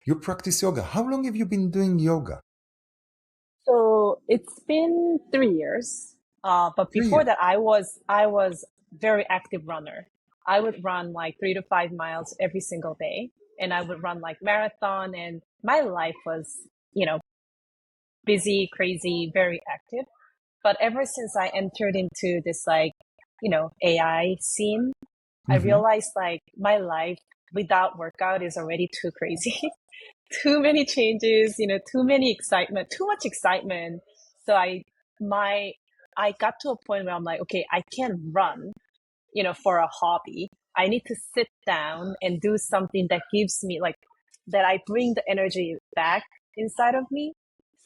You practice yoga. How long have you been doing yoga? So it's been 3 years. But Three before years. that, I was very active runner. I would run like 3 to 5 miles every single day, and I would run like marathon. And my life was, you know, busy, crazy, very active. But ever since I entered into this like, AI scene, I Mm-hmm. realized like my life without workout is already too crazy. Too many changes, too much excitement. So I got to a point where I'm like, okay, I can't run, for a hobby. I need to sit down and do something that gives me like that I bring the energy back inside of me.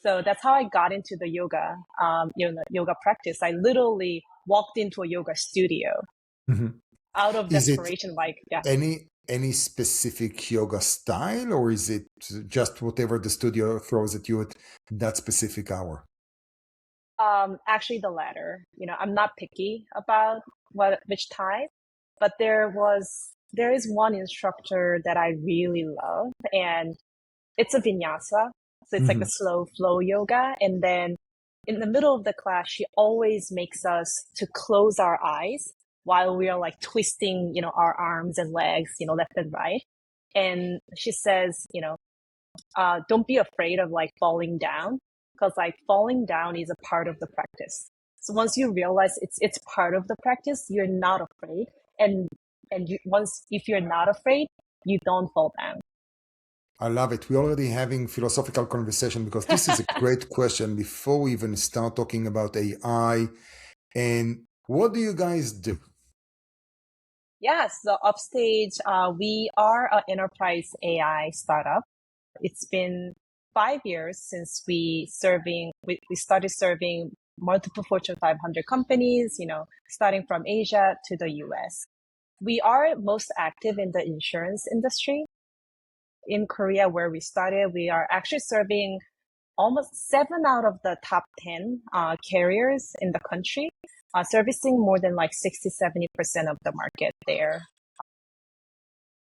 So that's how I got into the yoga, yoga practice. I literally walked into a yoga studio Mm-hmm. out of Is it desperation, like, yeah. any specific yoga style, or is it just whatever the studio throws at you at that specific hour? Actually the latter. I'm not picky about which type, but there is one instructor that I really love, and it's a vinyasa. So it's like a Mm-hmm. slow flow yoga. And then in the middle of the class, she always makes us to close our eyes while we are like twisting, our arms and legs, left and right. And she says, don't be afraid of like falling down, because like falling down is a part of the practice. So once you realize it's part of the practice, you're not afraid. And once, if you're not afraid, you don't fall down. I love it. We're already having philosophical conversation because this is a great question before we even start talking about AI. And what do you guys do? Yes, so Upstage, we are an enterprise AI startup. It's been 5 years since we started serving multiple Fortune 500 companies, starting from Asia to the US. We are most active in the insurance industry. In Korea, where we started, we are actually serving almost 7 out of the top 10 carriers in the country, servicing more than like 60-70% of the market there.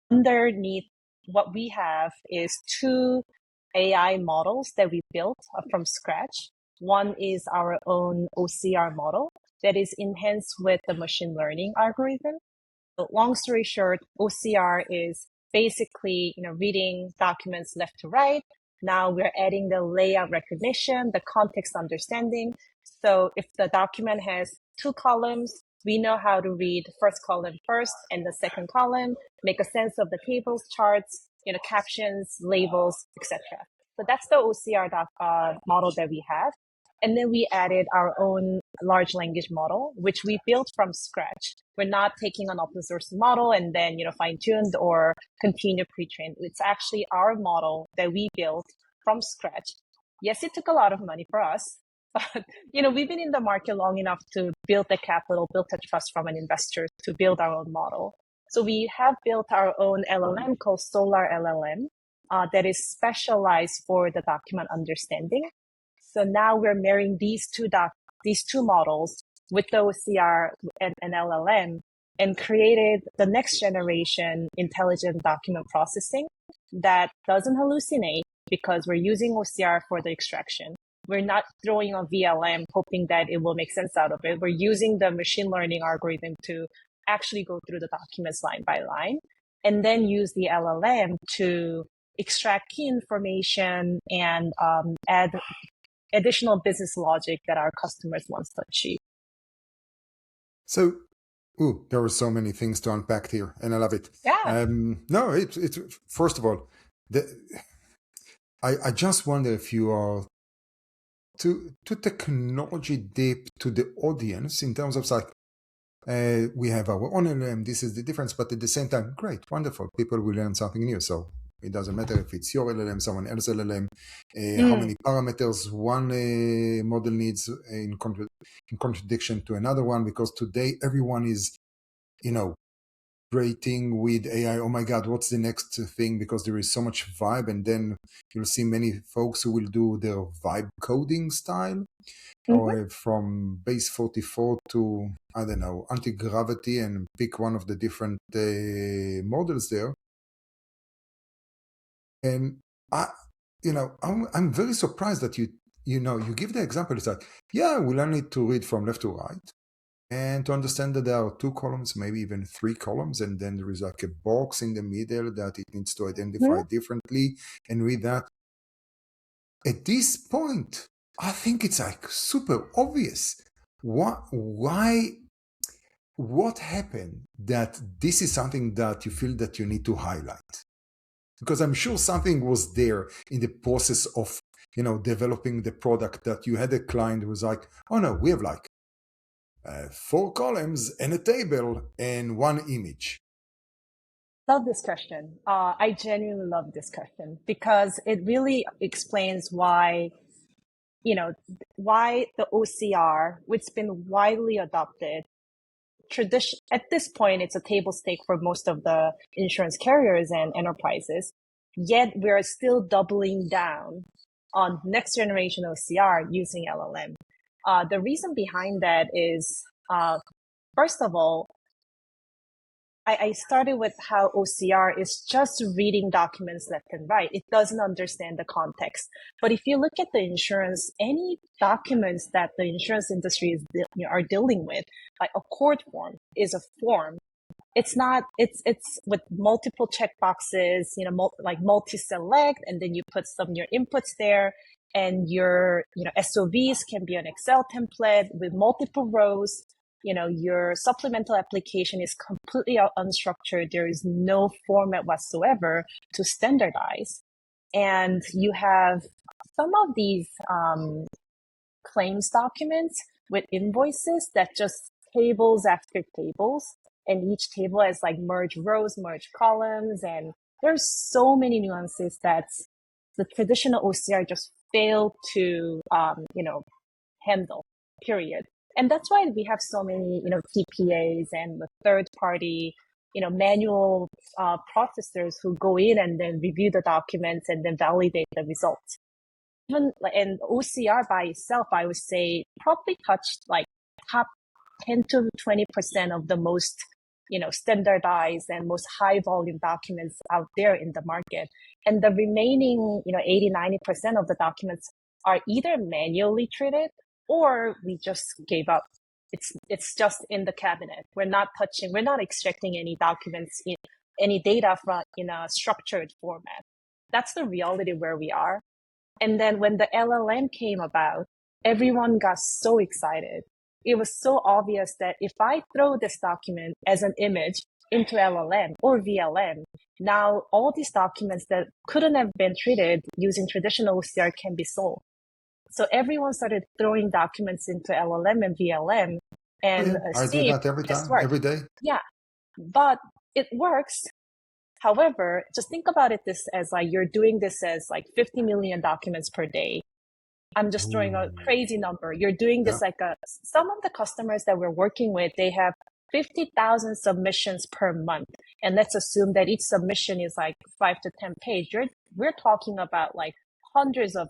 Underneath, what we have is two AI models that we built from scratch. One is our own OCR model that is enhanced with the machine learning algorithm. So long story short, OCR is basically, reading documents left to right. Now we're adding the layout recognition, the context understanding. So if the document has two columns, we know how to read the first column first and the second column, make a sense of the tables, charts, captions, labels, etc. So that's the OCR model that we have. And then we added our own large language model, which we built from scratch. We're not taking an open source model and then, fine tuned or continue pre-trained. It's actually our model that we built from scratch. Yes, it took a lot of money for us, but, we've been in the market long enough to build the capital, build the trust from an investor to build our own model. So we have built our own LLM called Solar LLM, that is specialized for the document understanding. So now we're marrying these two models with the OCR and LLM, and created the next generation intelligent document processing that doesn't hallucinate because we're using OCR for the extraction. We're not throwing a VLM hoping that it will make sense out of it. We're using the machine learning algorithm to actually go through the documents line by line, and then use the LLM to extract key information and add additional business logic that our customers want to achieve. So, there are so many things to unpack here, and I love it. Yeah. No, it's first of all, the, I just wonder if you are to technology deep to the audience in terms of like we have our own LLM, this is the difference, but at the same time, great, wonderful, people will learn something new. So it doesn't matter if it's your LLM, someone else's LLM, how many parameters one model needs in contradiction to another one, because today everyone is, creating with AI. Oh my God, what's the next thing? Because there is so much vibe, and then you'll see many folks who will do their vibe coding style, Mm-hmm. or from base 44 to, I don't know, anti-gravity, and pick one of the different models there. And I, I'm very surprised that you give the example. It's like, yeah, we learn it to read from left to right and to understand that there are two columns, maybe even three columns, and then there is like a box in the middle that it needs to identify differently and read that. At this point, I think it's like super obvious. Why, what happened that this is something that you feel that you need to highlight? Because I'm sure something was there in the process of developing the product that you had a client who was like, oh no, we have like four columns and a table and one image. Love this question. I genuinely love this question because it really explains why, why the OCR, which has been widely adopted, tradition at this point, it's a table stake for most of the insurance carriers and enterprises. Yet we're still doubling down on next generation OCR using LLM. The reason behind that is, first of all, I started with how OCR is just reading documents left and right. It doesn't understand the context. But if you look at the insurance, any documents that the insurance industry is are dealing with, like a court form is a form. It's not. It's with multiple checkboxes. Like multi-select, and then you put some your inputs there, and your SOVs can be an Excel template with multiple rows. Your supplemental application is completely unstructured. There is no format whatsoever to standardize. And you have some of these claims documents with invoices that just tables after tables. And each table has like merge rows, merge columns. And there's so many nuances that the traditional OCR just failed to, handle, period. And that's why we have so many, TPAs and the third party, manual processors who go in and then review the documents and then validate the results. Even and OCR by itself, I would say probably touched like top 10 to 20% of the most, standardized and most high volume documents out there in the market. And the remaining, 80, 90% of the documents are either manually treated or we just gave up. It's just in the cabinet. We're not touching, we're not extracting any documents in any data from in a structured format. That's the reality where we are. And then when the LLM came about, everyone got so excited. It was so obvious that if I throw this document as an image into LLM or VLM, now all these documents that couldn't have been treated using traditional OCR can be sold. So everyone started throwing documents into LLM and VLM. Oh And yeah, I do Steve, that every guess time, what? every day. Yeah, but it works. However, just think about it this as like you're doing this as like 50 million documents per day. I'm just throwing a Ooh. crazy number. You're doing Yeah. this like some of the customers that we're working with, they have 50,000 submissions per month. And let's assume that each submission is like 5 to 10 pages. We're talking about like hundreds of,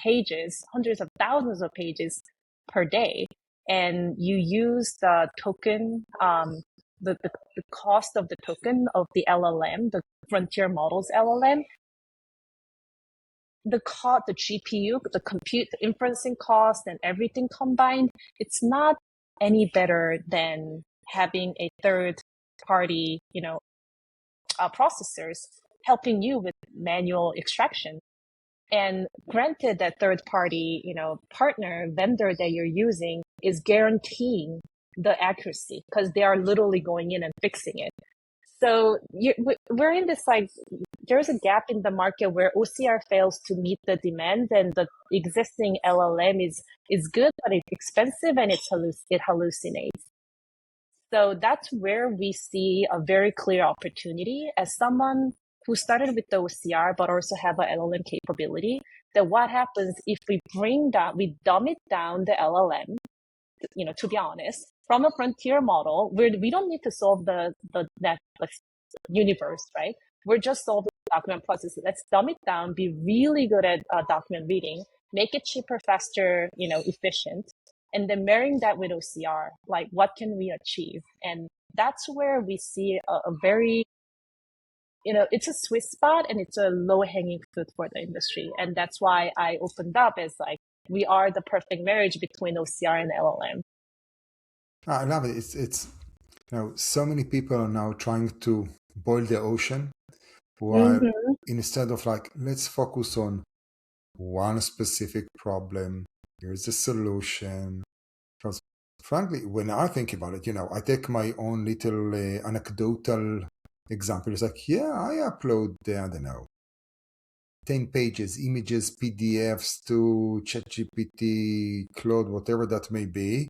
pages, hundreds of thousands of pages per day. And you use the token, the cost of the token of the LLM, the frontier models LLM, the cost, the GPU, the compute, the inferencing cost, and everything combined, it's not any better than having a third party, processors helping you with manual extraction. And granted, that third party, partner vendor that you're using is guaranteeing the accuracy because they are literally going in and fixing it. So we're in this like there's a gap in the market where OCR fails to meet the demand, and the existing LLM is good, but it's expensive and it hallucinates. So that's where we see a very clear opportunity as someone who started with the OCR but also have an LLM capability. That what happens if we dumb it down the LLM, to be honest, from a frontier model, we don't need to solve the Netflix universe, right? We're just solving document process. Let's dumb it down, be really good at document reading, make it cheaper, faster, efficient, and then marrying that with OCR, like what can we achieve? And that's where we see a very it's a sweet spot and it's a low hanging fruit for the industry. And that's why I opened up as like, we are the perfect marriage between OCR and LLM. I love it. It's so many people are now trying to boil the ocean, while Mm-hmm. instead of like, let's focus on one specific problem, here's the solution. Because frankly, when I think about it, I take my own little anecdotal example. It's like, yeah, I upload, I don't know, 10 pages, images, PDFs to ChatGPT, Claude, whatever that may be.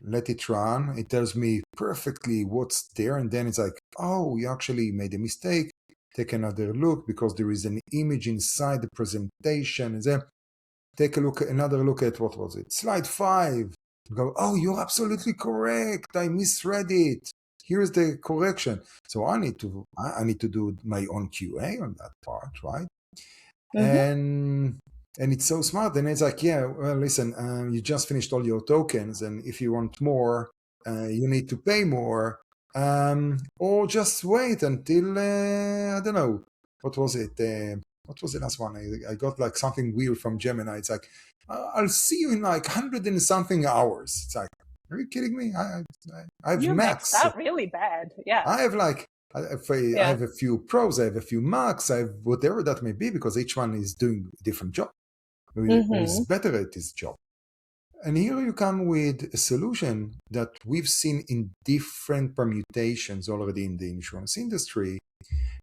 Let it run. It tells me perfectly what's there. And then it's like, oh, you actually made a mistake. Take another look because there is an image inside the presentation. And then take another look at what was it? Slide 5. Go, oh, you're absolutely correct. I misread it. Here's the correction. So I need to do my own QA on that part, right? Mm-hmm. And it's so smart. And it's like, yeah, well, listen, you just finished all your tokens, and if you want more, you need to pay more, or just wait until I don't know, what was it? What was the last one? I got like something weird from Gemini. It's like, I'll see you in like 100 and something hours. It's like, are you kidding me? I have You maxed max. out really bad. Yeah. I have like I Yeah. have a few pros, I have a few max, I have whatever that may be, because each one is doing a different job, or is Mm-hmm. better at his job. And here you come with a solution that we've seen in different permutations already in the insurance industry.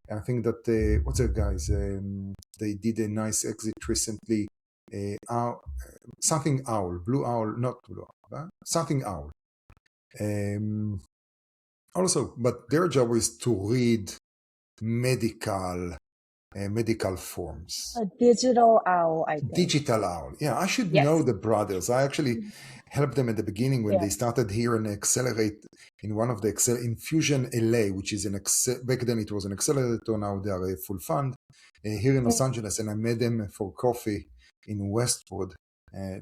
I think that what's it, guys? They did a nice exit recently. Something owl, blue owl, not blue owl, something owl. Um, Also, but their job is to read medical forms. A digital owl, I think. Digital owl. Yeah, I should know Yes. the brothers. I actually helped them at the beginning when Yeah. they started here in Accelerate, in one of the Infusion LA, which is back then it was an accelerator. Now they are a full fund here in Los Angeles, and I met them for coffee in Westwood.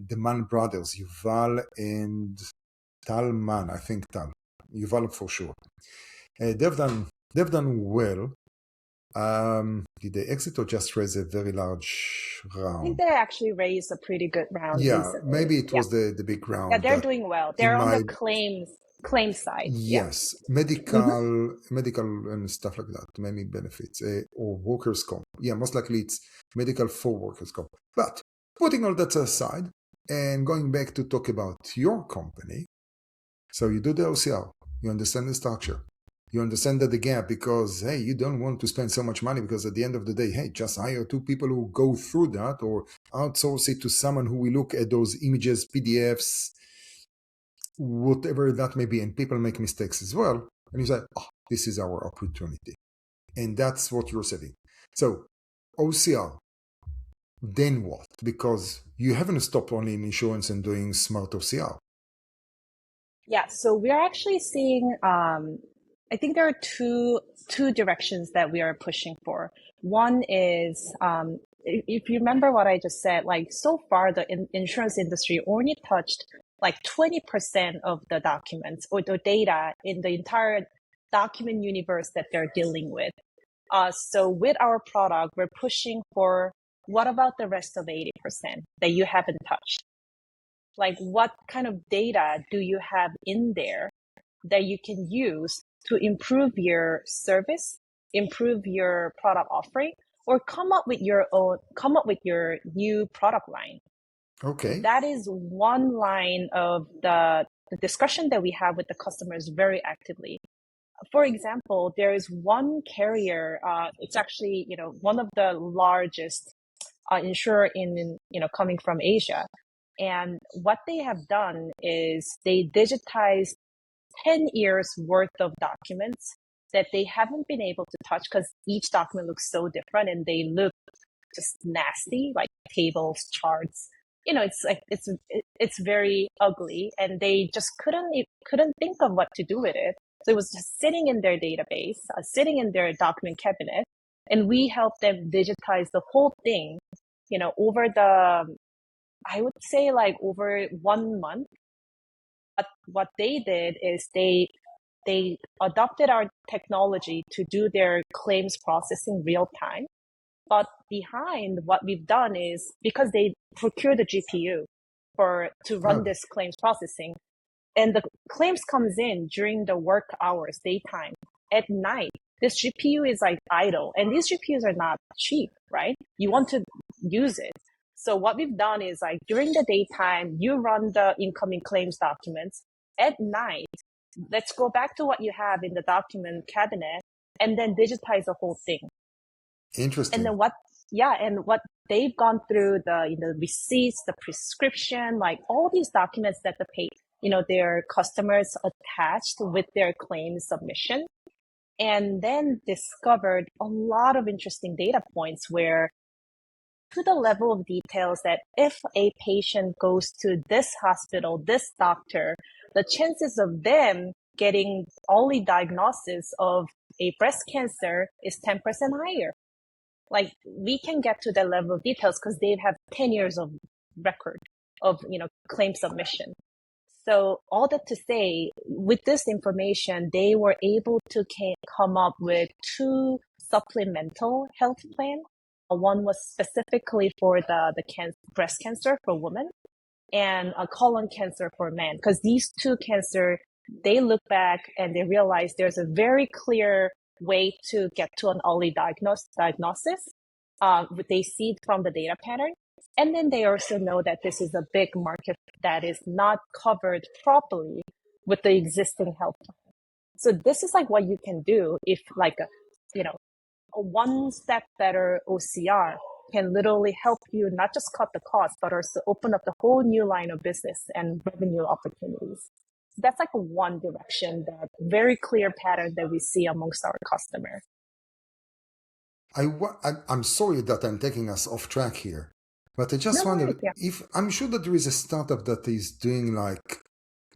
The Mann brothers, Yuval and Tal Mann, I think Tal, Yuval for sure. They've done well. Did they exit or just raise a very large I think round? they actually raised a pretty good round Yeah, recently. maybe it Yeah. was the big Yeah, round they're that doing well. in They're on the my claims side. Yeah. yes, Mm-hmm. medical and stuff like that, many benefits, or workers' comp. Yeah, most likely it's medical for workers' comp. But putting all that aside and going back to talk about your company, so you do the OCR, you understand the structure, you understand that the gap, because hey, you don't want to spend so much money, because at the end of the day, hey, just hire 2 people who go through that, or outsource it to someone who will look at those images, PDFs, whatever that may be, and people make mistakes as well. And you say, oh, this is our opportunity. And that's what you're setting. So OCR, then what? Because you haven't stopped only in insurance and doing smart OCR. Yeah. So we're actually seeing, I think there are two directions that we are pushing for. One is, if you remember what I just said, like so far the insurance industry only touched like 20% of the documents or the data in the entire document universe that they're dealing with. So with our product, we're pushing for what about the rest of 80% that you haven't touched? Like what kind of data do you have in there that you can use to improve your service, improve your product offering, or come up with your new product line? So Okay. that is one line of the discussion that we have with the customers very actively. For example, there is one carrier. It's actually one of the largest insurer in coming from Asia, and what they have done is they digitized 10 years worth of documents that they haven't been able to touch because each document looks so different and they look just nasty, like tables, charts. It's like it's very ugly, and they just couldn't think of what to do with it. So it was just sitting in their database, sitting in their document cabinet, and we helped them digitize the whole thing. Over I would say like over 1 month. But what they did is they they adopted our technology to do their claims processing real time. But behind what we've done is because they procure the GPU to run this claims processing, and the claims comes in during the work hours, daytime, at night. This GPU is like idle, and these GPUs are not cheap, right? You want to use it. So what we've done is like during the daytime, you run the incoming claims documents. At night, let's go back to what you have in the document cabinet and then digitize the whole thing. Interesting. And then what they've gone through, the receipts, the prescription, like all these documents that their customers attached with their claim submission, and then discovered a lot of interesting data points where to the level of details that if a patient goes to this hospital, this doctor, the chances of them getting early diagnosis of a breast cancer is 10% higher. Like we can get to that level of details because they have 10 years of record of, claim submission. So all that to say, with this information, they were able to come up with 2 supplemental health plans. One was specifically for the breast cancer for women and a colon cancer for men. Because these 2 cancer, they look back and they realize there's a very clear way to get to an early diagnosis. They see it from the data pattern. And then they also know that this is a big market that is not covered properly with the existing health plan. So this is like what you can do if like a one step better OCR can literally help you not just cut the cost, but also open up the whole new line of business and revenue opportunities. So that's like one direction, that very clear pattern that we see amongst our customers. I'm sorry that I'm taking us off track here, but I just wonder if I'm sure that there is a startup that is doing like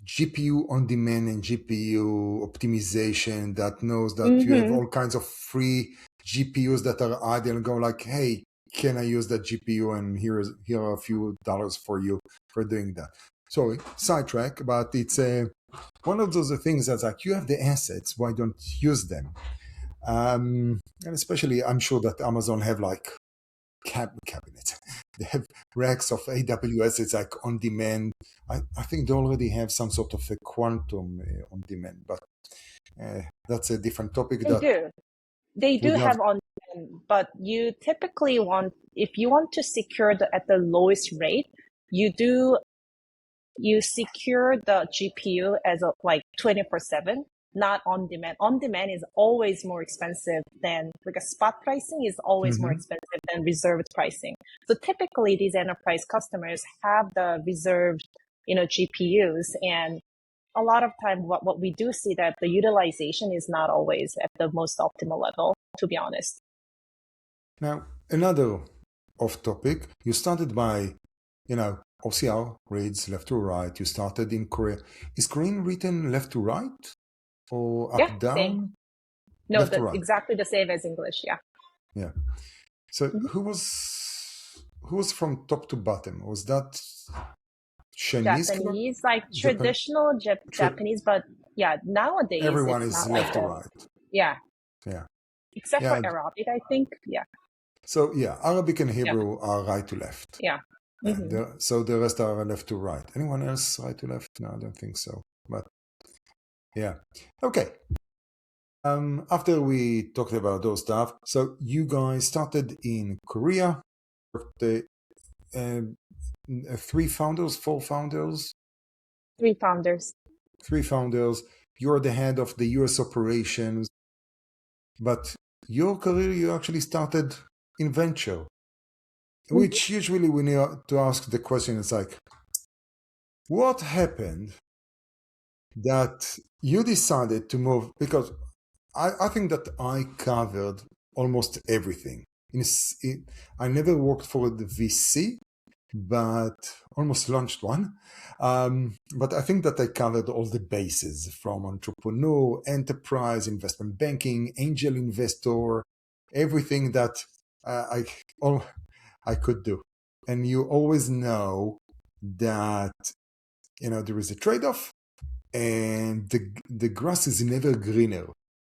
GPU on demand and GPU optimization that knows that you have all kinds of free GPUs that are idle and go like, hey, can I use that GPU? And here are a few dollars for you for doing that. Sorry, sidetrack, but it's one of those things that's like, you have the assets, why don't you use them? And especially, I'm sure that Amazon have like cabinets. They have racks of AWS. It's like on demand. I think they already have some sort of a quantum on demand, but that's a different topic. They do have on demand, but you typically if you want to secure at the lowest rate, you secure the GPU as like 24/7. Not on demand. On demand is always more expensive than like a spot pricing is always more expensive than reserved pricing. So typically these enterprise customers have the reserved, GPUs, and a lot of time what we do see that the utilization is not always at the most optimal level, to be honest. Now, another off topic, you started by, OCR reads left to right. You started in Korea. Is Korean written left to right? Or up down? Same. No, that's exactly the same as English. Yeah. So who was from top to bottom? Was that Chinese? Japanese, like traditional Japanese, but nowadays everyone is left to right. Yeah. Yeah. Except for Arabic, I think. Yeah. So Arabic and Hebrew are right to left. Yeah. So the rest are left to right. Anyone else right to left? No, I don't think so. But yeah. Okay. After we talked about those stuff, so you guys started in Korea. The 3 founders, 4 founders? 3 founders. 3 founders. You're the head of the US operations. But your career, you actually started in venture, which usually we need to ask the question, it's like, what happened that you decided to move? Because I think that I covered almost everything. I never worked for the VC, but almost launched one. But I think that I covered all the bases, from entrepreneur, enterprise, investment banking, angel investor, everything that I could do. And you always know that there is a trade-off, and the grass is never greener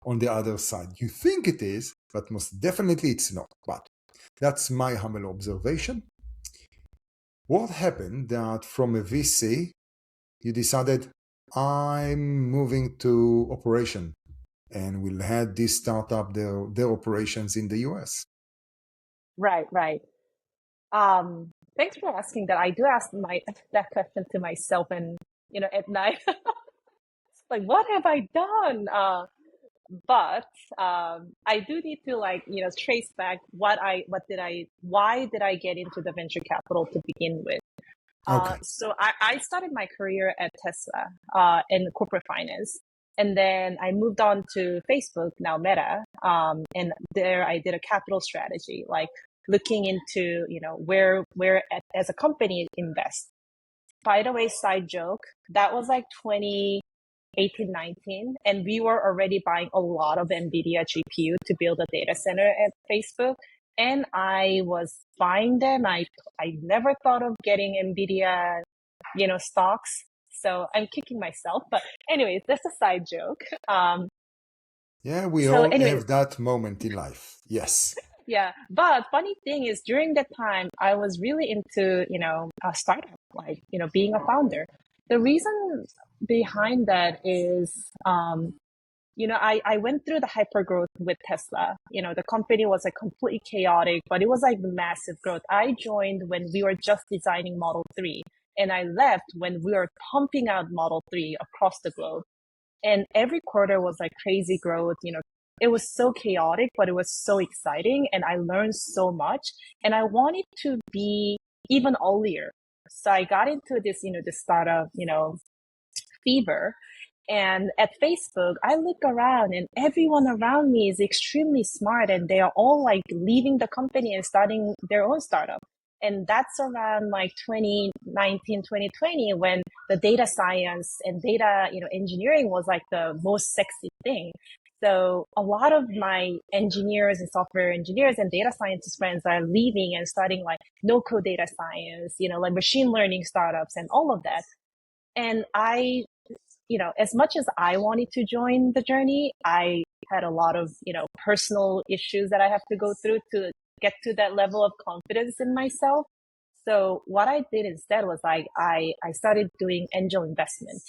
on the other side. You think it is, but most definitely it's not. But that's my humble observation. What happened that from a VC, you decided, I'm moving to operation and we'll have this startup, their operations in the US? Right, right. Thanks for asking that. I do ask that question to myself, and at night, like, what have I done? But I do need to trace back why did I get into the venture capital to begin with. Okay. So I started my career at Tesla in corporate finance. And then I moved on to Facebook, now Meta. And there I did a capital strategy, like looking into, where as a company invest. By the way, side joke, that was like 2018, 19. And we were already buying a lot of NVIDIA GPU to build a data center at Facebook. And I was buying them. I never thought of getting NVIDIA, stocks. So I'm kicking myself. But anyways, that's a side joke. Yeah, we So all anyways, have that moment in life. Yes. yeah. But funny thing is, during that time, I was really into, a startup, like, being a founder. The reason behind that is, I went through the hyper growth with Tesla. The company was like completely chaotic, but it was like massive growth. I joined when we were just designing Model 3, and I left when we were pumping out Model 3 across the globe. And every quarter was like crazy growth. It was so chaotic, but it was so exciting. And I learned so much. And I wanted to be even earlier. So I got into this, this startup, fever. And at Facebook, I look around and everyone around me is extremely smart and they are all like leaving the company and starting their own startup. And that's around like 2019, 2020, when the data science and data, engineering was like the most sexy thing. So a lot of my engineers and software engineers and data scientist friends are leaving and starting like no code data science, like machine learning startups and all of that. And as much as I wanted to join the journey, I had a lot of, personal issues that I have to go through to get to that level of confidence in myself. So what I did instead was I started doing angel investment.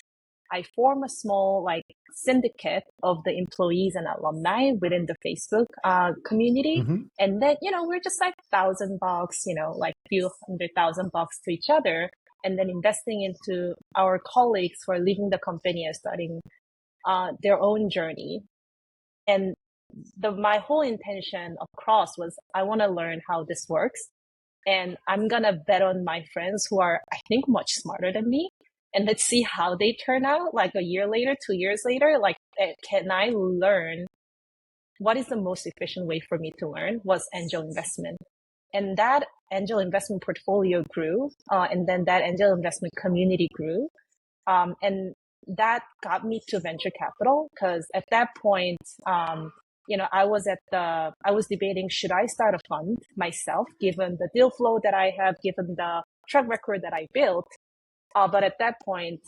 I formed a small like syndicate of the employees and alumni within the Facebook community. Mm-hmm. And then, we're just like $1,000, like few $100,000 to each other, and then investing into our colleagues who are leaving the company and starting their own journey. And my whole intention across was I want to learn how this works. And I'm going to bet on my friends who are, I think, much smarter than me. And let's see how they turn out like a year later, 2 years later. Like, can I learn what is the most efficient way for me to learn was angel investment. And that angel investment portfolio grew. And then that angel investment community grew. And that got me to venture capital because at that point, I was debating, should I start a fund myself, given the deal flow that I have, given the track record that I built. But at that point,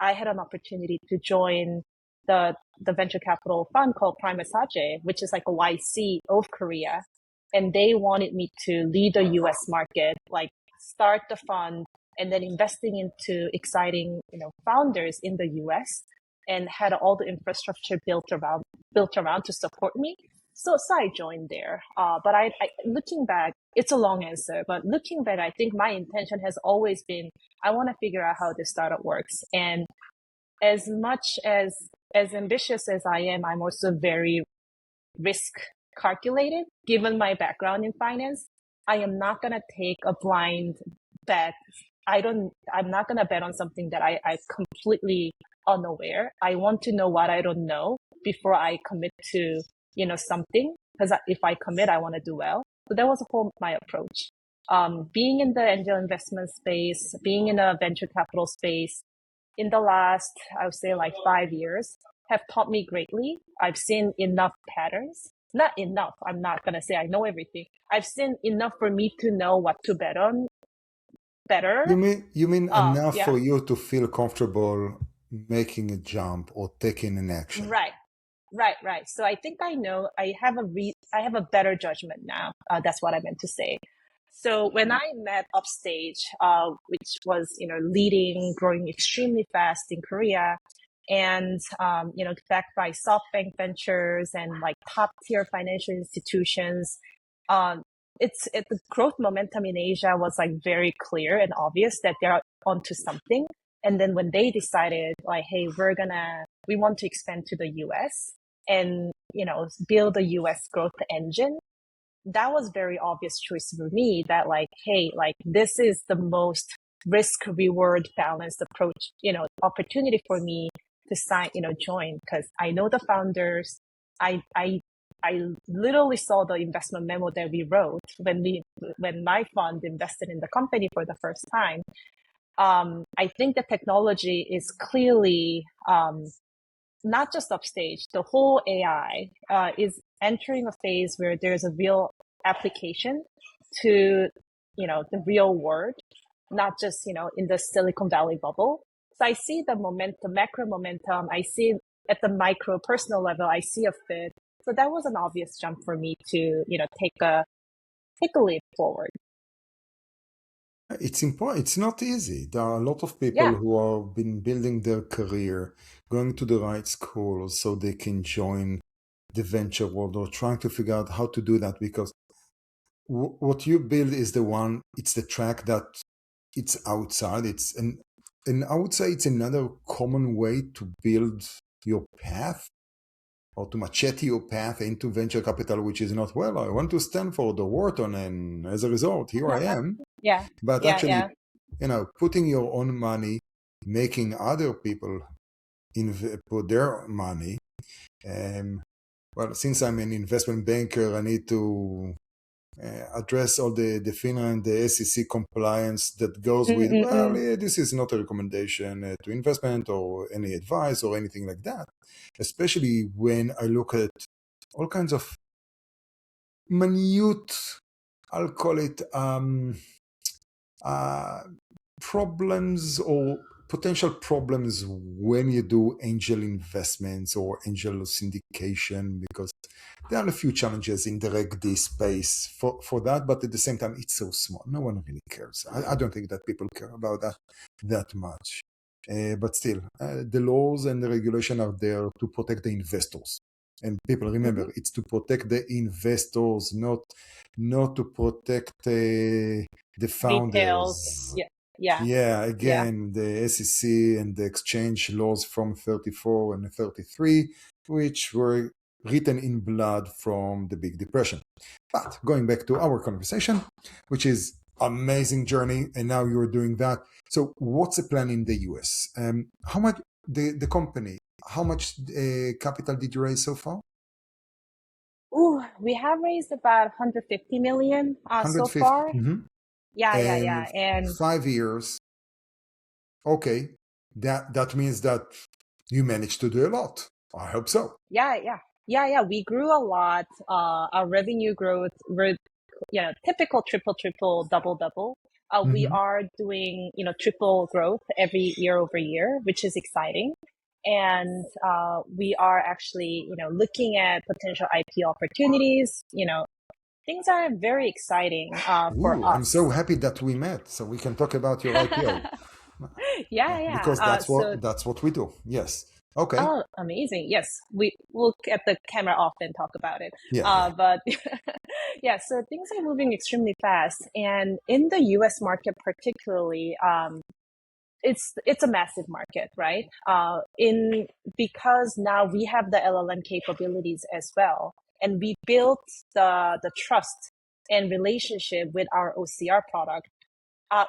I had an opportunity to join the venture capital fund called Primasaje, which is like a YC of Korea. And they wanted me to lead the US market, like start the fund and then investing into exciting, founders in the US, and had all the infrastructure built around to support me. So I joined there. But I looking back, it's a long answer, but looking back, I think my intention has always been, I want to figure out how this startup works. And as much as ambitious as I am, I'm also very risk calculated. Given my background in finance, I am not going to take a blind bet. I'm not going to bet on something that I completely unaware. I want to know what I don't know before I commit to, something. Because if I commit, I want to do well. So that was my approach. Being in the angel investment space, being in a venture capital space in the last, I would say like 5 years, have taught me greatly. I've seen enough patterns. Not enough. I'm not going to say I know everything. I've seen enough for me to know what to bet on better. You mean enough Yeah. for you to feel comfortable making a jump or taking an action? Right. Right. So I think I know I have a better judgment now. That's what I meant to say. So when I met Upstage, which was leading, growing extremely fast in Korea, and backed by SoftBank Ventures and like top tier financial institutions, um, the growth momentum in Asia was like very clear and obvious that they're onto something. And then when they decided like, hey, we want to expand to the US and build a US growth engine, that was very obvious choice for me that like, hey, like this is the most risk reward balanced approach, opportunity for me to join, because I know the founders. I literally saw the investment memo that we wrote when my fund invested in the company for the first time. I think the technology is clearly not just Upstage. The whole AI is entering a phase where there's a real application to the real world, not just in the Silicon Valley bubble. So I see the momentum, macro momentum. I see at the micro personal level, I see a fit. So that was an obvious jump for me to take a leap forward. It's important. It's not easy. There are a lot of people Yeah. who have been building their career, going to the right schools so they can join the venture world, or trying to figure out how to do that, because what you build is it's the track that it's outside. And I would say it's another common way to build your path, or to machete your path into venture capital, which is not, well, I went to Stanford or Wharton, and as a result, here I am. Yeah. But Yeah. actually, Yeah. putting your own money, making other people put their money. Well, since I'm an investment banker, I need to address all the FINRA and the SEC compliance that goes with, well, Mm-mm-mm. this is not a recommendation to investment or any advice or anything like that. Especially when I look at all kinds of minute, I'll call it uh, problems or potential problems when you do angel investments or angel syndication, because there are a few challenges in the Reg D space for that, but at the same time, it's so small. No one really cares. I don't think that people care about that much. But still, the laws and the regulation are there to protect the investors. And people Mm-hmm. remember, it's to protect the investors, not to protect the Details. founders. Yeah. Yeah. Yeah, Yeah. again, the SEC and the exchange laws from 34 and 33, which were written in blood from the Big Depression. But going back to our conversation, which is amazing journey, and now you're doing that. So what's the plan in the US? How much the company, how much capital did you raise so far? Ooh, we have raised about 150 million so 150. far. Mhm. Yeah. And And 5 years. Okay, that means that you managed to do a lot. I hope so. yeah. We grew a lot. Our revenue growth, typical triple, double. We Hmm. are doing, triple growth every year over year, which is exciting. And we are actually, looking at potential IP opportunities. Things are very exciting for Ooh, I'm so us. happy that we met, so we can talk about your IPO. Yeah. Because So, that's what we do. Yes. Okay. oh, amazing. Yes, we will get the camera off and talk about it. Yeah. But yeah, so things are moving extremely fast. And in the US market, particularly, it's a massive market, right? Because now we have the LLM capabilities as well, and we built the trust and relationship with our OCR product.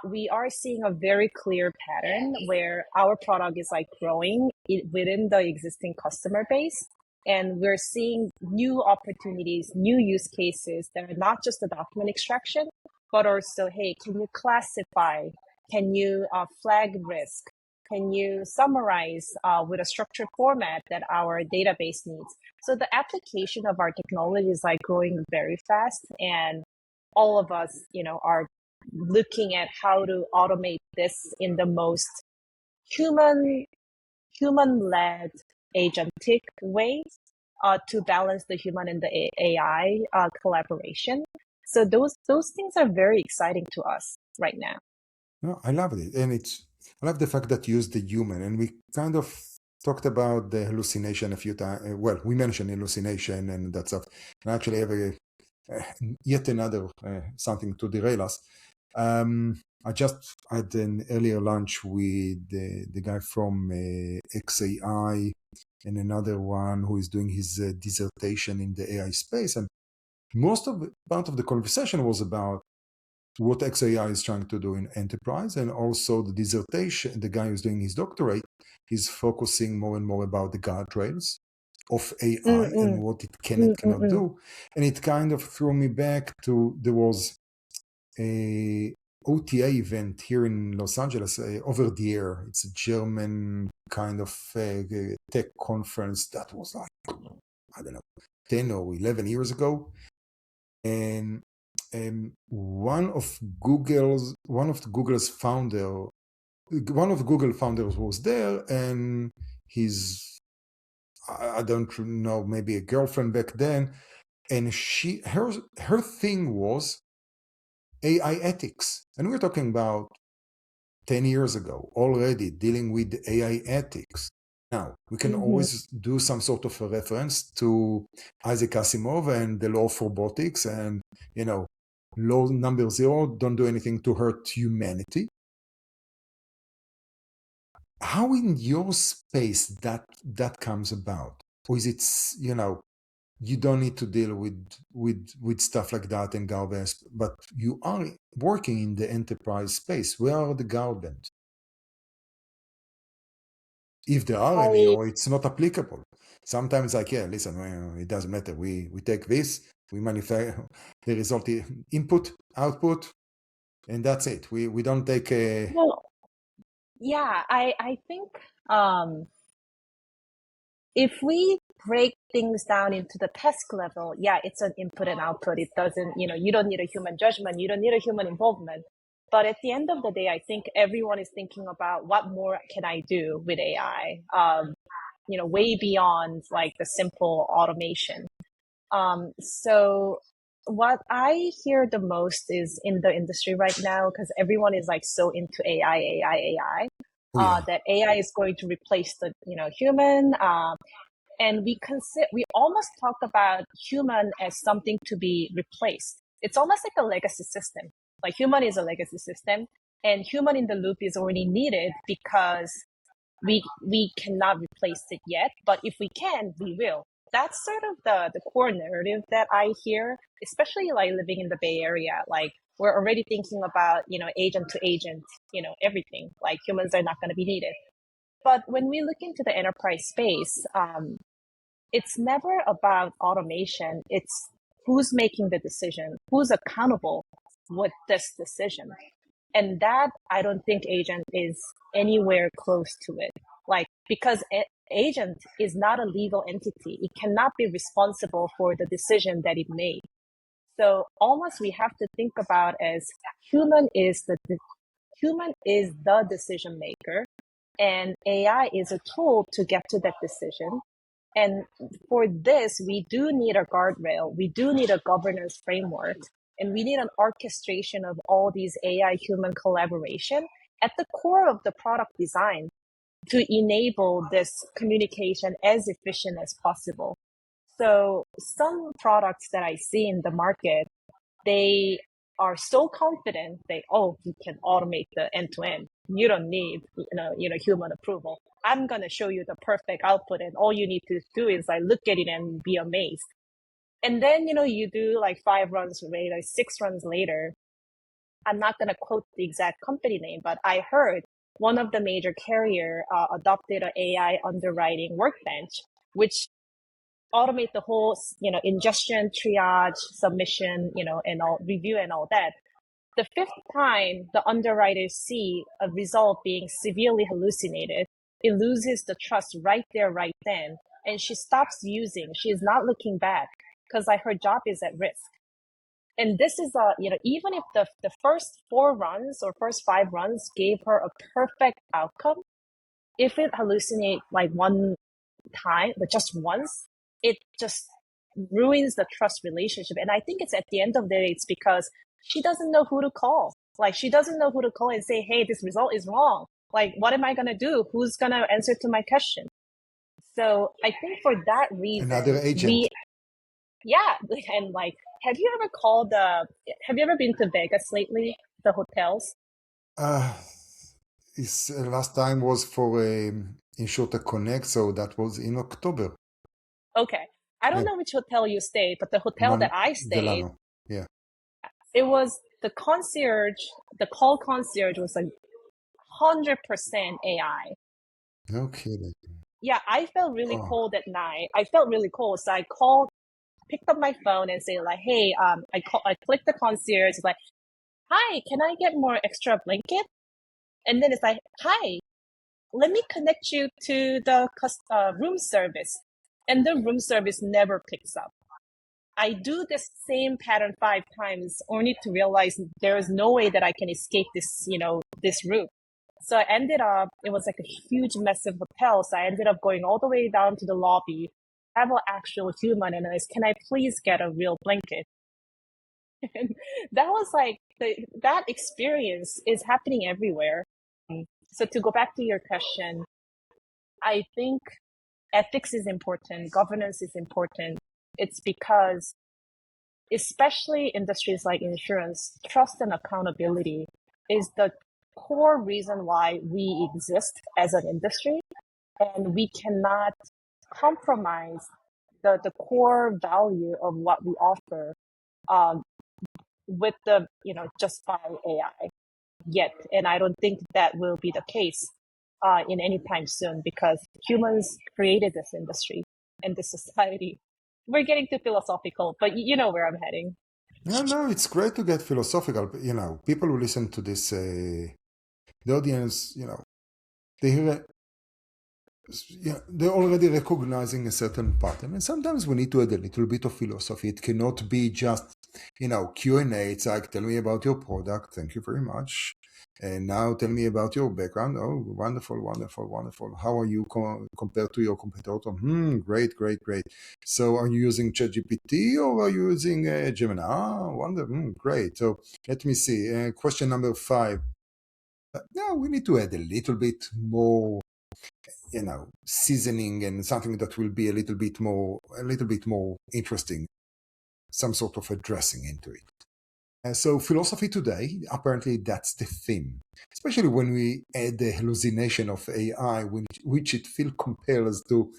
We are seeing a very clear pattern where our product is like growing within the existing customer base. And we're seeing new opportunities, new use cases that are not just the document extraction, but also, hey, can you classify? Can you flag risk? Can you summarize with a structured format that our database needs? So the application of our technology is like growing very fast, and all of us, are looking at how to automate this in the most human human-led agentic ways to balance the human and the AI collaboration. So those things are very exciting to us right now. No, I love it, and I love the fact that you use the human, and we kind of talked about the hallucination a few times. Well, we mentioned hallucination and that stuff, and actually have yet another something to derail us. I just had an earlier lunch with the guy from XAI and another one who is doing his dissertation in the AI space, and part of the conversation was about what XAI is trying to do in enterprise, and also the dissertation. The guy who's doing his doctorate is focusing more and more about the guardrails of AI and what it can and cannot do. And it kind of threw me back to, there was a OTA event here in Los Angeles, over the air. It's a German kind of tech conference that was like, I don't know, 10 or 11 years ago. And one of the Google's founders was there, and his, I don't know, maybe a girlfriend back then, and her thing was AI ethics, and we're talking about 10 years ago already dealing with AI ethics. Now, we can always do some sort of a reference to Isaac Asimov and the law of robotics, and, law number 0, don't do anything to hurt humanity. How in your space that comes about? Or is it, you don't need to deal with stuff like that and garbage, but you are working in the enterprise space. Where are the garbage? If there are any, or it's not applicable. Sometimes like, yeah, listen, it doesn't matter. We take this, we manufacture the result, input, output, and that's it. We don't take a... Well, yeah, I think if we break things down into the task level, yeah, it's an input and output. It doesn't, you don't need a human judgment. You don't need a human involvement. But at the end of the day, I think everyone is thinking about what more can I do with AI, way beyond like the simple automation. So what I hear the most is in the industry right now, because everyone is like so into AI, that AI is going to replace the, human. And we almost talk about human as something to be replaced. It's almost like a legacy system. Like human is a legacy system, and human in the loop is already needed because we cannot replace it yet. But if we can, we will. That's sort of the core narrative that I hear, especially like living in the Bay Area. Like we're already thinking about, agent to agent, everything. Like humans are not going to be needed. But when we look into the enterprise space, it's never about automation. It's who's making the decision, who's accountable with this decision. And that I don't think agent is anywhere close to it. Like, because agent is not a legal entity. It cannot be responsible for the decision that it made. So almost we have to think about as human is the decision maker, and AI is a tool to get to that decision. And for this, we do need a guardrail. We do need a governance framework, and we need an orchestration of all these AI human collaboration at the core of the product design to enable this communication as efficient as possible. So some products that I see in the market, they are so confident you can automate the end-to-end. You don't need human approval. I'm going to show you the perfect output, and all you need to do is like look at it and be amazed. And then you do like 5 runs later, 6 runs later. I'm not going to quote the exact company name, but I heard one of the major carrier adopted an AI underwriting workbench, which automate the whole, ingestion, triage, submission, and all review and all that. The 5th time the underwriters see a result being severely hallucinated, it loses the trust right there, right then. And she stops using. She is not looking back because like her job is at risk. And this is even if the first 4 runs or first 5 runs gave her a perfect outcome, if it hallucinates like one time, but just once, it just ruins the trust relationship. And I think it's at the end of the day, it's because she doesn't know who to call. Like she doesn't know who to call and say, hey, this result is wrong. Like, what am I going to do? Who's going to answer to my question? So I think for that Another reason, agent. yeah. And like, have you ever been to Vegas lately? The hotels? Uh, last time was for InsurTech Connect, so that was in October. Okay. I don't Yeah, know which hotel you stayed, but the hotel that I stayed, Delano. Yeah. it was the call concierge was like 100% AI. No kidding. Yeah, I felt really Oh, cold at night. I felt really cold. So I called, picked up my phone and say like, hey, I clicked the concierge. It's like, hi, can I get more extra blanket? And then it's like, hi, let me connect you to the room service. And the room service never picks up. I do the same pattern 5 times only to realize there is no way that I can escape this, this route. So I ended up, it was like a huge, massive hotel. So I ended up going all the way down to the lobby, have an actual human, and I said, can I please get a real blanket? And that was like, that experience is happening everywhere. So to go back to your question, I think ethics is important, governance is important. It's because especially industries like insurance, trust and accountability is the core reason why we exist as an industry. And we cannot compromise the core value of what we offer um, with just by AI yet. And I don't think that will be the case in any time soon because humans created this industry and this society. We're getting too philosophical, but you know where I'm heading. no, it's great to get philosophical. But, people who listen to this, the audience, they hear yeah, they're already recognizing a certain pattern, and sometimes we need to add a little bit of philosophy. It cannot be just, Q&A. It's like, tell me about your product. Thank you very much. And now tell me about your background. Oh, wonderful, wonderful, wonderful. How are you compared to your competitor? Great, great, great. So are you using ChatGPT or are you using Gemini? Wonderful, great. So let me see. Question number 5. Now we need to add a little bit more seasoning and something that will be a little bit more interesting, some sort of a dressing into it. So philosophy today, apparently that's the theme, especially when we add the hallucination of AI, which it feels compels to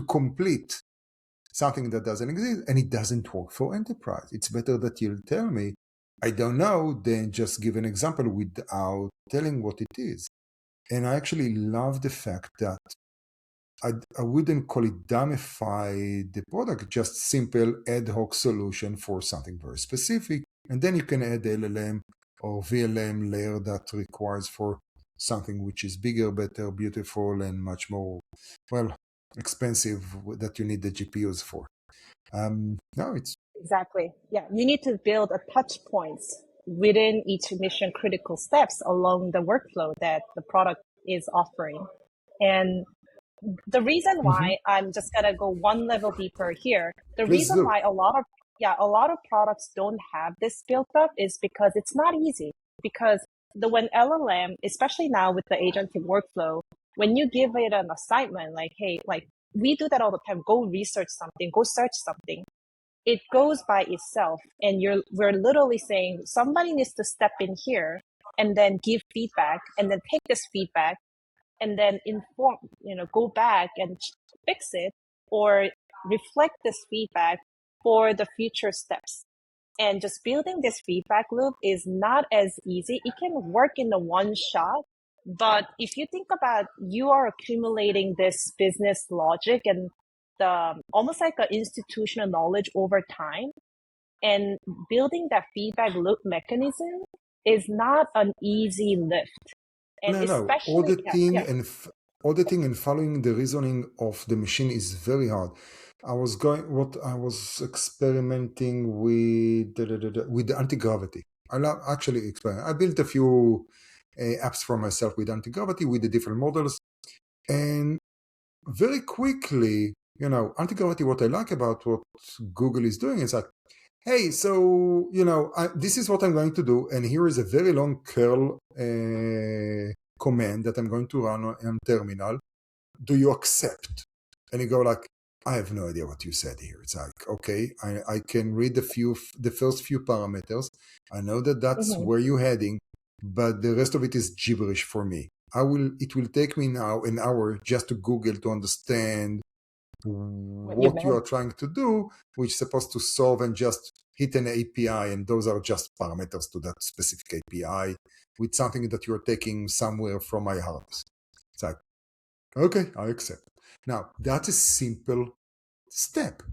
complete something that doesn't exist, and it doesn't work for enterprise. It's better that you'll tell me, I don't know, than just give an example without telling what it is. And I actually love the fact that I wouldn't call it dumbify the product, just simple ad hoc solution for something very specific. And then you can add LLM or VLM layer that requires for something which is bigger, better, beautiful, and much more, well, expensive that you need the GPUs for. No, it's Exactly. Yeah. You need to build a touch points within each mission critical steps along the workflow that the product is offering. And the reason Mhm. why I'm just gonna go one level deeper here, the Please reason do. why a lot of products don't have this built up is because it's not easy. Because when LLM, especially now with the agentic workflow, when you give it an assignment like, hey, like we do that all the time, go research something, go search something, it goes by itself. And we're literally saying somebody needs to step in here and then give feedback and then take this feedback and then inform, go back and fix it or reflect this feedback for the future steps. And just building this feedback loop is not as easy. It can work in the one shot, but if you think about, you are accumulating this business logic and the almost like an institutional knowledge over time, and building that feedback loop mechanism is not an easy lift. And No. especially, yeah, yeah. Auditing and following the reasoning of the machine is very hard. I was experimenting with with the anti-gravity. Actually experiment. I built a few apps for myself with anti-gravity with the different models, And very quickly, integrity, what I like about what Google is doing is like, hey, so, this is what I'm going to do. And here is a very long curl command that I'm going to run on terminal. Do you accept? And you go like, I have no idea what you said here. It's like, okay, I can read the first few parameters. I know that that's where you're heading, but the rest of it is gibberish for me. It will take me now an hour just to Google to understand what you are trying to do, which is supposed to solve and just hit an API, and those are just parameters to that specific API with something that you're taking somewhere from my hard disk. It's like, okay, I accept. Now, that's a simple step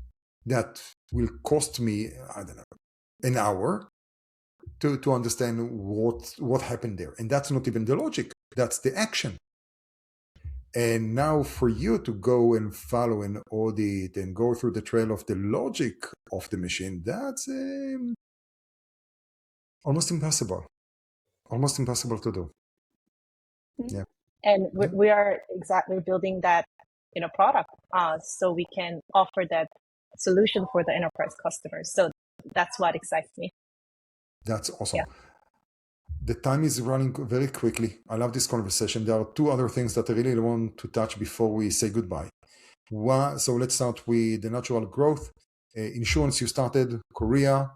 that will cost me, I don't know, an hour to understand what happened there. And that's not even the logic, that's the action. And now for you to go and follow and audit and go through the trail of the logic of the machine, that's almost impossible. Almost impossible to do. Yeah. And we are exactly building that product so we can offer that solution for the enterprise customers. So that's what excites me. That's awesome. Yeah. The time is running very quickly. I love this conversation. There are two other things that I really want to touch before we say goodbye. One, so let's start with the natural growth. Insurance, you started Korea.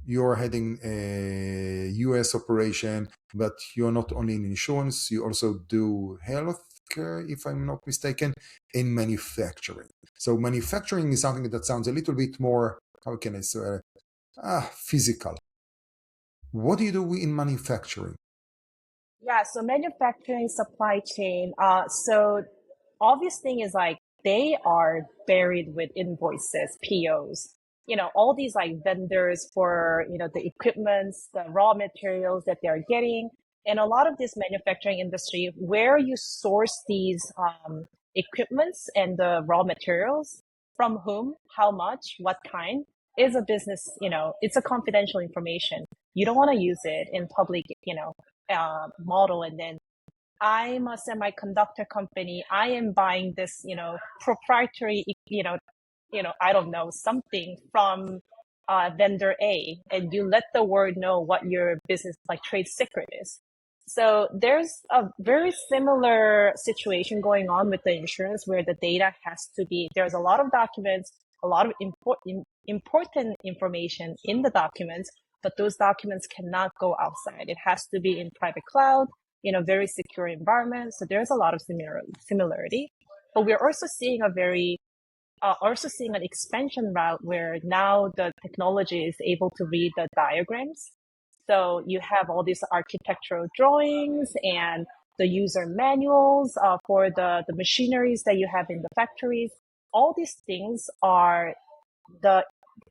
You're heading a US operation, but you're not only in insurance, you also do healthcare, if I'm not mistaken, and manufacturing. So manufacturing is something that sounds a little bit more, how can I say, physical. What do you do in manufacturing? Yeah, so manufacturing, supply chain. So obvious thing is like they are buried with invoices, POs. All these like vendors for the equipments, the raw materials that they're getting, and a lot of this manufacturing industry where you source these equipments and the raw materials from whom, how much, what kind is a business. It's a confidential information. You don't want to use it in public. Model, and then I'm a semiconductor company. I am buying this, proprietary, I don't know, something from vendor A, and you let the world know what your business like trade secret is. So there's a very similar situation going on with the insurance where the data has to be, there's a lot of documents, a lot of important information in the documents, but those documents cannot go outside. It has to be in private cloud, very secure environment. So there's a lot of similarity, but we're also seeing an expansion route where now the technology is able to read the diagrams. So you have all these architectural drawings and the user manuals for the machineries that you have in the factories. All these things are the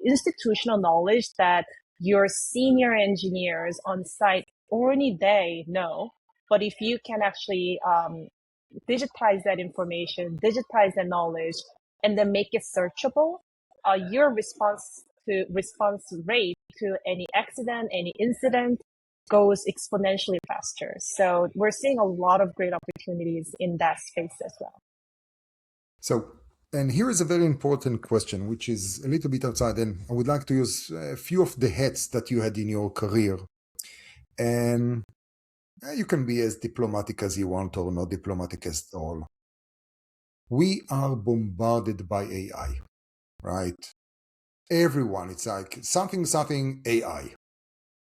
institutional knowledge that your senior engineers on site only they know. But if you can actually digitize that information, digitize that knowledge, and then make it searchable, your response rate to any accident, any incident goes exponentially faster. So we're seeing a lot of great opportunities in that space as well. So, and here is a very important question, which is a little bit outside, and I would like to use a few of the hats that you had in your career. And you can be as diplomatic as you want or not diplomatic at all. We are bombarded by AI, right? Everyone, it's like something AI.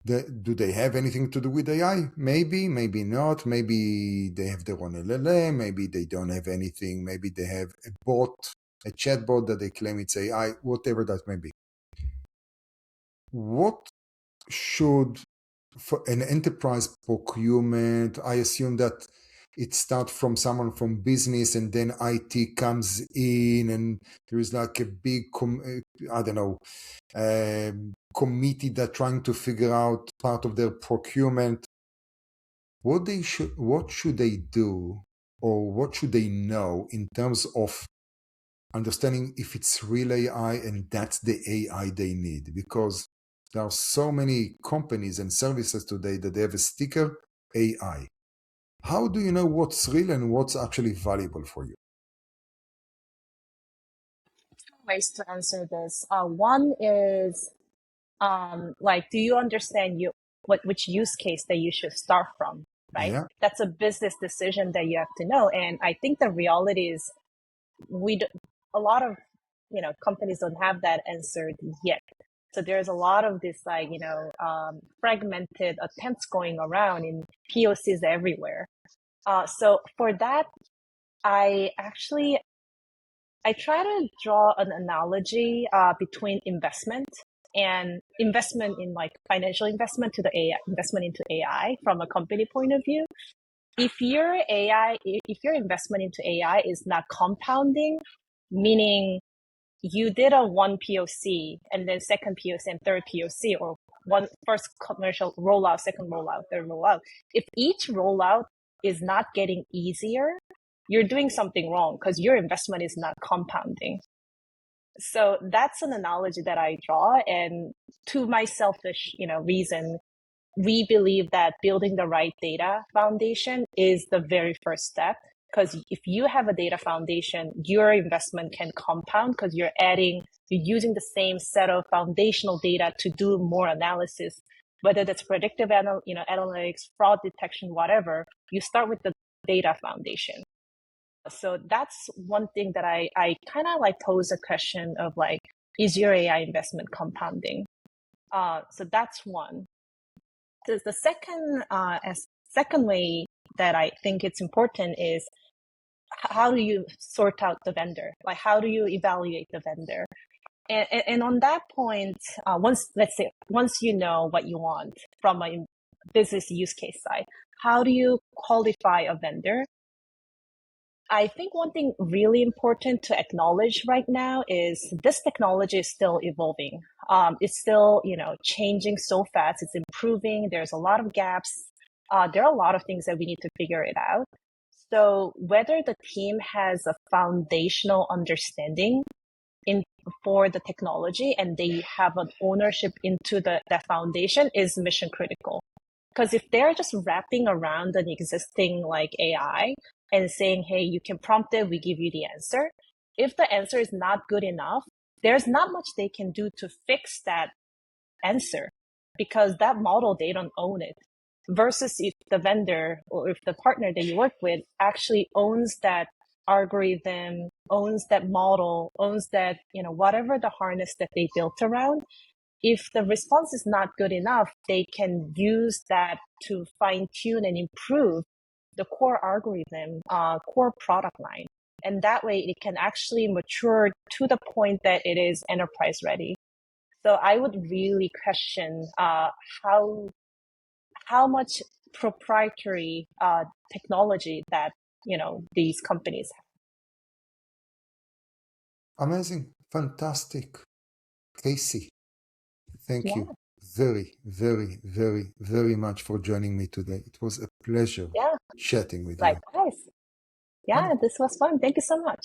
Do they have anything to do with AI? Maybe, maybe not. Maybe they have their own LLM. Maybe they don't have anything. Maybe they have a bot, a chatbot that they claim it's AI, whatever that may be. What should, for an enterprise procurement, I assume that it starts from someone from business and then IT comes in and there is like a big, committee that trying to figure out part of their procurement. What should they do, or what should they know in terms of understanding if it's real AI and that's the AI they need? Because there are so many companies and services today that they have a sticker AI. How do you know what's real and what's actually valuable for you? Ways to answer this. One is like, do you understand which use case that you should start from, right? Yeah. That's a business decision that you have to know. And I think the reality is we do, a lot of companies don't have that answered yet. So there's a lot of this like fragmented attempts going around in POCs everywhere. So for that, I actually I try to draw an analogy between investment and investment in like financial investment to the AI investment into AI from a company point of view. If your investment into AI is not compounding, meaning you did a one POC and then second POC and third POC, or one first commercial rollout, second rollout, third rollout. If each rollout is not getting easier, you're doing something wrong because your investment is not compounding. So that's an analogy that I draw. And to my selfish, reason, we believe that building the right data foundation is the very first step. Because if you have a data foundation, your investment can compound because you're using the same set of foundational data to do more analysis, whether that's predictive analytics, fraud detection, whatever. You start with the data foundation. So that's one thing that I kind of like pose a question of like, is your AI investment compounding? So that's one. The second way that I think it's important is how do you sort out the vendor? Like, how do you evaluate the vendor? And on that point, once you know what you want from a business use case side, how do you qualify a vendor? I think one thing really important to acknowledge right now is this technology is still evolving. It's still, changing so fast. It's improving. There's a lot of gaps. There are a lot of things that we need to figure it out. So whether the team has a foundational understanding for the technology and they have an ownership into that foundation is mission critical. Because if they're just wrapping around an existing like AI and saying, hey, you can prompt it, we give you the answer. If the answer is not good enough, there's not much they can do to fix that answer because that model, they don't own it. Versus if the vendor or if the partner that you work with actually owns that algorithm, owns that model, owns that, whatever the harness that they built around, if the response is not good enough, they can use that to fine tune and improve the core algorithm, core product line. And that way it can actually mature to the point that it is enterprise ready. So I would really question how much proprietary technology that these companies have. Amazing. Fantastic. Kasey, thank have. you very, very, very, very much for joining me today. It was a pleasure Yeah, chatting with you. likewise. Yeah, Wonderful. this was fun. Thank you so much.